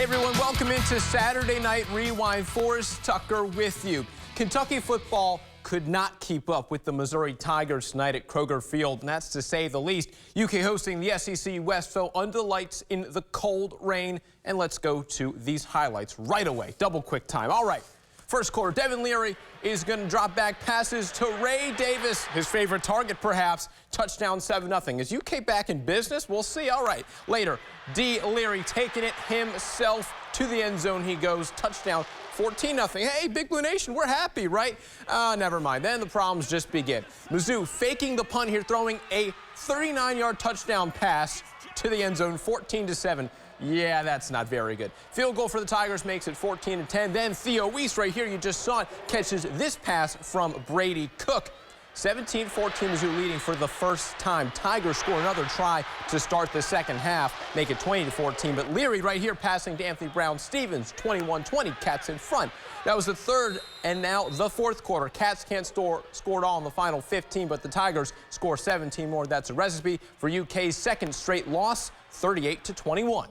Hey everyone, welcome into Saturday Night Rewind. Forrest Tucker with you. Kentucky football could not keep up with the Missouri Tigers tonight at Kroger Field, and that's to say the least. UK hosting the SEC West, so under the lights in the cold rain. And let's go to these highlights right away. Double quick time. All right. First quarter, Devin Leary is going to drop back passes to Ray Davis, his favorite target perhaps. Touchdown 7-0. Is UK back in business? We'll see. All right. Later, D. Leary taking it himself to the end zone. He goes. Touchdown 14-0. Hey, Big Blue Nation, we're happy, right? Never mind. Then the problems just begin. Mizzou faking the punt here, throwing a 39-yard touchdown pass to the end zone, 14-7. Yeah, that's not very good. Field goal for the Tigers makes it 14-10. Then Theo Weiss right here, you just saw it, catches this pass from Brady Cook. 17-14 Mizzou leading for the first time. Tigers score another try to start the second half, make it 20-14. But Leary right here passing to Anthony Brown-Stevens, 21-20. Cats in front. That was the third and now the fourth quarter. Cats can't score it all in the final 15, but the Tigers score 17 more. That's a recipe for UK's second straight loss, 38-21.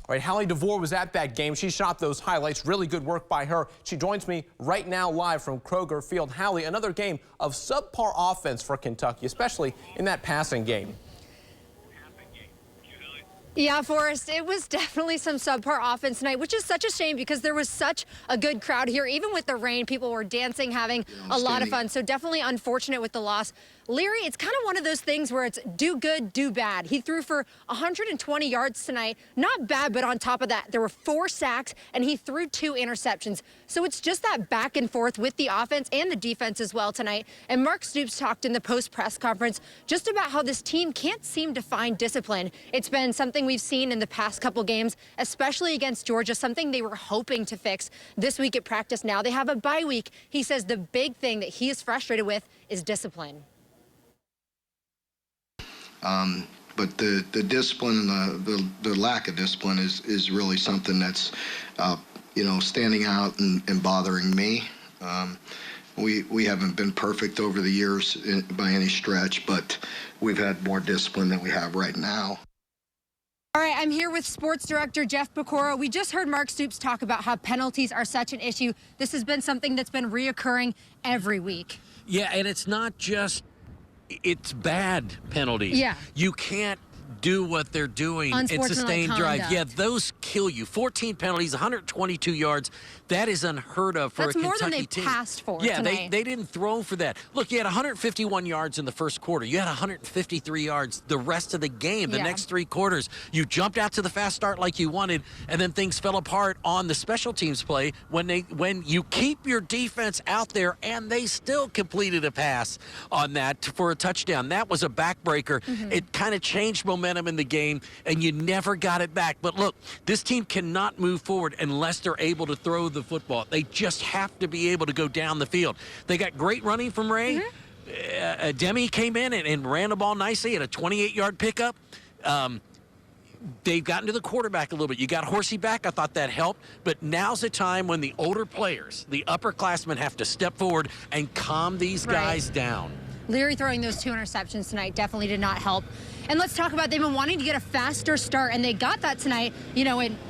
All right, Hallie DeVore was at that game. She shot those highlights. Really good work by her. She joins me right now live from Kroger Field. Hallie, another game of subpar offense for Kentucky, especially in that passing game. Yeah, Forrest, it was definitely some subpar offense tonight, which is such a shame because there was such a good crowd here. Even with the rain, people were dancing, having a lot of fun. So definitely unfortunate with the loss. Leary, it's kind of one of those things where it's do good, do bad. He threw for 120 yards tonight. Not bad, but on top of that, there were 4 sacks, and he threw 2 interceptions. So it's just that back and forth with the offense and the defense as well tonight. And Mark Stoops talked in the post-press conference just about how this team can't seem to find discipline. It's been something we've seen in the past couple games, especially against Georgia, something they were hoping to fix this week at practice. Now they have a bye week. He says the big thing that he is frustrated with is discipline. But the discipline and the lack of discipline is really something that's, standing out and bothering me. We haven't been perfect over the years by any stretch, but we've had more discipline than we have right now. All right, I'm here with sports director Jeff Piecoro. We just heard Mark Stoops talk about how penalties are such an issue. This has been something that's been reoccurring every week. Yeah, and it's not just it's bad penalties. Yeah. You can't do what they're doing and sustain drive. Yeah, those kill you. 14 penalties, 122 yards. That is unheard of for a Kentucky team. That's more than they passed for Yeah, tonight. they didn't throw for that. Look, you had 151 yards in the first quarter. You had 153 yards the rest of the game, the next 3 quarters. You jumped out to the fast start like you wanted, and then things fell apart on the special teams play when you keep your defense out there, and they still completed a pass on that for a touchdown. That was a backbreaker. It kind of changed momentum in the game, and you never got it back. But look, this team cannot move forward unless they're able to throw the football. They just have to be able to go down the field. They got great running from Ray. Demi came in and ran the ball nicely at a 28-yard pickup. They've gotten to the quarterback a little bit. You got Horsey back. I thought that helped. But now's the time when the older players, the upperclassmen, have to step forward and calm these guys down. Leary throwing those 2 interceptions tonight definitely did not help. And let's talk about they've been wanting to get a faster start, and they got that tonight.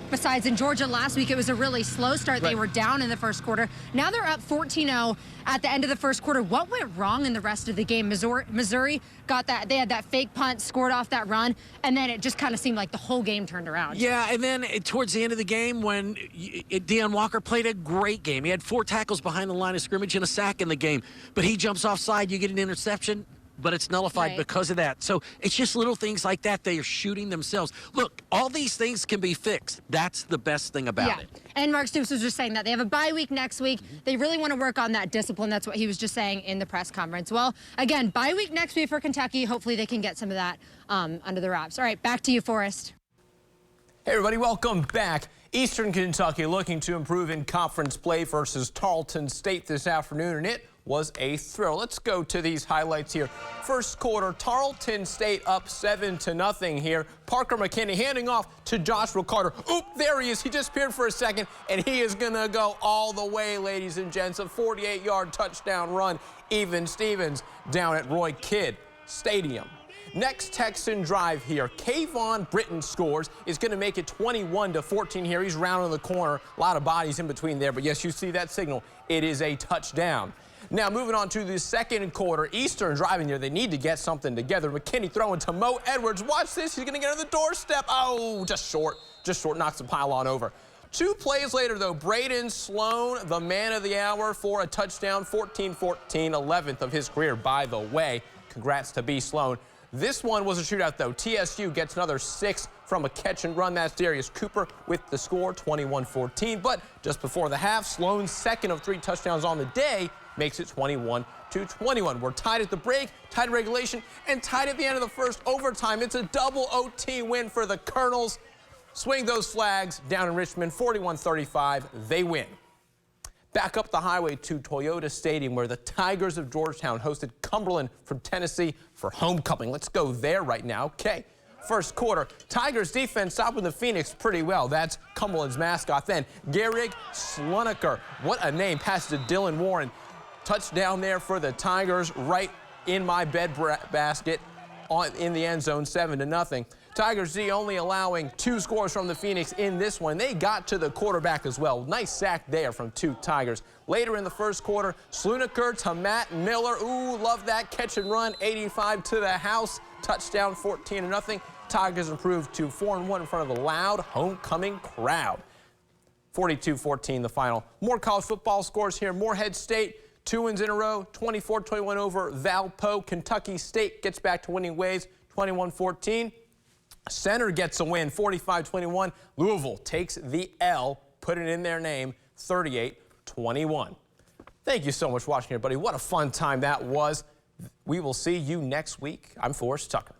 Besides in Georgia last week, it was a really slow start. They were down in the first quarter. Now they're up 14-0 at the end of the first quarter. What went wrong in the rest of the game? Missouri got that. They had that fake punt, scored off that run, and then it just kind of seemed like the whole game turned around. Yeah, and then towards the end of the game when Deion Walker played a great game. He had 4 tackles behind the line of scrimmage and a sack in the game. But he jumps offside, you get an interception, but it's nullified because of that. So it's just little things like that. They are shooting themselves. Look, all these things can be fixed. That's the best thing about it. And Mark Stoops was just saying that. They have a bye week next week. They really want to work on that discipline. That's what he was just saying in the press conference. Well, again, bye week next week for Kentucky. Hopefully they can get some of that under the wraps. All right, back to you, Forrest. Hey, everybody, welcome back. Eastern Kentucky looking to improve in conference play versus Tarleton State this afternoon, and it was a thrill. Let's go to these highlights here. First quarter, Tarleton State up 7-0 here. Parker McKinney handing off to Joshua Carter. Oop, there he is. He disappeared for a second, and he is going to go all the way, ladies and gents. A 48-yard touchdown run. Even Stevens down at Roy Kidd Stadium. Next Texan drive here. Kayvon Britton scores. Is going to make it 21-14 here. He's rounding the corner. A lot of bodies in between there. But yes, you see that signal. It is a touchdown. Now moving on to the second quarter. Eastern driving here. They need to get something together. McKinney throwing to Mo Edwards. Watch this. He's going to get on the doorstep. Oh, just short. Just short. Knocks the pylon over. 2 plays later, though, Braden Sloan, the man of the hour, for a touchdown. 14-14, 11th of his career, by the way. Congrats to B. Sloan. This one was a shootout, though. TSU gets another 6 from a catch and run. That's Darius Cooper with the score, 21-14. But just before the half, Sloan's second of 3 touchdowns on the day makes it 21-21. We're tied at the break, tied at regulation, and tied at the end of the first overtime. It's a double OT win for the Colonels. Swing those flags down in Richmond, 41-35. They win. Back up the highway to Toyota Stadium, where the Tigers of Georgetown hosted Cumberland from Tennessee for homecoming. Let's go there right now. Okay, first quarter, Tigers defense stopping the Phoenix pretty well. That's Cumberland's mascot. Then Gehrig Slunaker, what a name, pass to Dylan Warren. Touchdown there for the Tigers, right in my bed basket in the end zone, 7-0. Tigers D only allowing 2 scores from the Phoenix in this one. They got to the quarterback as well. Nice sack there from 2 Tigers. Later in the first quarter, Slunaker to Matt Miller. Ooh, love that catch and run. 85 to the house. Touchdown, 14-0. Tigers improved to 4-1 in front of the loud homecoming crowd. 42-14 the final. More college football scores here. Morehead State, 2 wins in a row, 24-21 over Valpo. Kentucky State gets back to winning ways, 21-14. Center gets a win, 45-21. Louisville takes the L, put it in their name, 38-21. Thank you so much for watching, everybody. What a fun time that was. We will see you next week. I'm Forrest Tucker.